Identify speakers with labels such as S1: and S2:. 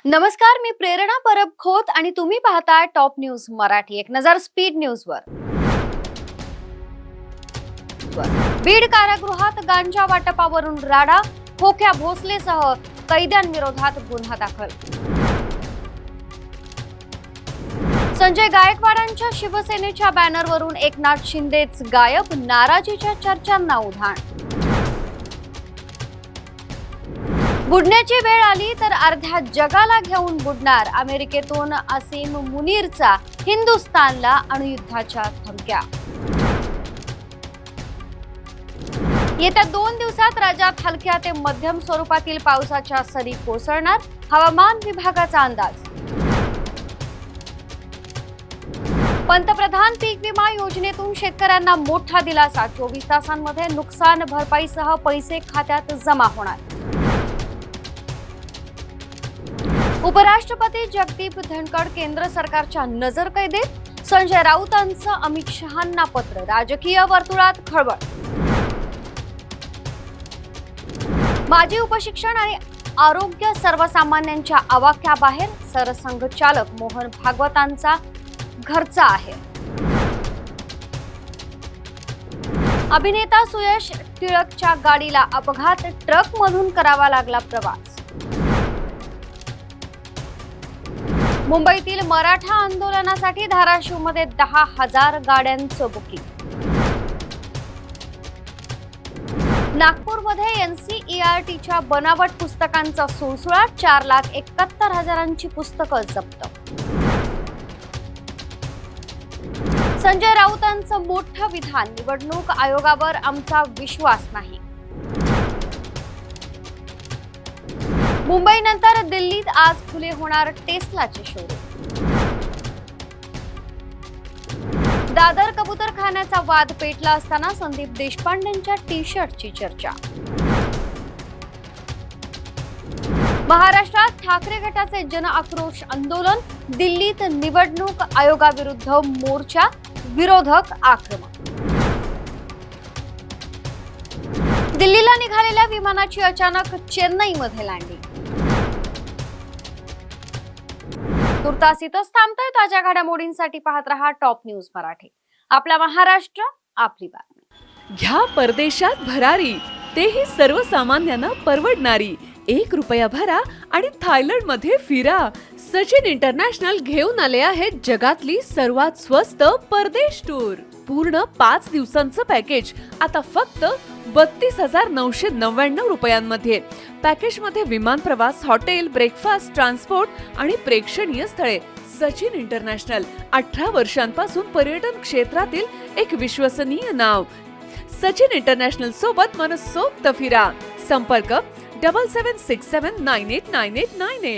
S1: नमस्कार, मी प्रेरणा परब खोत आणि तुम्ही पाहताय टॉप न्यूज मराठी। एक नजर स्पीड न्यूजवर। बीड कारागृहात गांजा वाटपावरून राडा, खोक्या भोसलेसह कैद्यांविरोधात गुन्हा दाखल। संजय गायकवाडांच्या शिवसेनेच्या बॅनरवरून एकनाथ शिंदेच गायब, नाराजीच्या चर्चांना उधाण। बुडण्याची वेळ आली तर अर्ध्या जगाला घेऊन बुडणार, अमेरिकेतून असीम मुनीरचा हिंदुस्थानला अणुयुद्धाच्या धमक्या। येत्या 2 दिवसात राज्यात हलक्या ते मध्यम स्वरूपातील पावसाच्या सरी कोसळणार, हवामान विभागाचा अंदाज। पंतप्रधान पीक विमा योजनेतून शेतकऱ्यांना मोठा दिलासा, 24 तासांमध्ये नुकसान भरपाईसह पैसे खात्यात जमा होणार। उपराष्ट्रपती जगदीप धनखड केंद्र सरकारच्या नजरकैदेत, संजय राऊतांचं अमित शहांना पत्र, राजकीय वर्तुळात खळबळ। माजी उपशिक्षण आणि आरोग्य सर्वसामान्यांच्या आवाक्याबाहेर, सरसंघचालक मोहन भागवतांचा घरचा आहे। अभिनेता सुयश टिळकच्या गाडीला अपघात, ट्रकमधून करावा लागला प्रवास। मुंबईतील मराठा आंदोलनासाठी धाराशिवमध्ये 10,000 गाड्यांचं बुकिंग। नागपूरमध्ये NCERTच्या बनावट पुस्तकांचा सुळसुळाट, 4,71,000ची पुस्तकं जप्त। संजय राऊतांचं मोठं विधान, निवडणूक आयोगावर आमचा विश्वास नाही। मुंबईनंतर दिल्लीत आज खुले होणार टेस्लाचे शोरूम। दादर कबूतरखान्याचा वाद पेटला असताना संदीप देशपांडेंच्या टी-शर्टची चर्चा। महाराष्ट्रात ठाकरे गटाचे जनआक्रोश आंदोलन, दिल्लीत निवडणूक आयोगाविरुद्ध मोर्चा, विरोधक आक्रमक। दिल्लीला निघालेल्या विमानाची अचानक चेन्नईमध्ये लँडिंग। तुर्तास इथंच थांबतोय। ताज्या घडामोडींसाठी पाहत रहा टॉप न्यूज मराठी। आपला महाराष्ट्र, आपली बातमी।
S2: घ्या परदेशात भरारी, तेही सर्वसामान्यांना परवडणारी। 1 रुपया भरा आणि थायलंडमध्ये फिरा। सचिन इंटरनॅशनल घेऊन आले आहेत जगातली सर्वात स्वस्त परदेश टूर। पूर्ण 5 दिवसांचं पॅकेज आता फक्त 32,999 रुपयांमध्ये। पॅकेजमध्ये विमान प्रवास, हॉटेल, ब्रेकफास्ट, ट्रान्सपोर्ट आणि प्रेक्षणीय स्थळे। सचिन इंटरनॅशनल 18 वर्षांपासून पर्यटन क्षेत्रातील एक विश्वसनीय नाव। सचिन इंटरनॅशनल सोबत मनसोक्त फिरा। संपर्क 7767989898।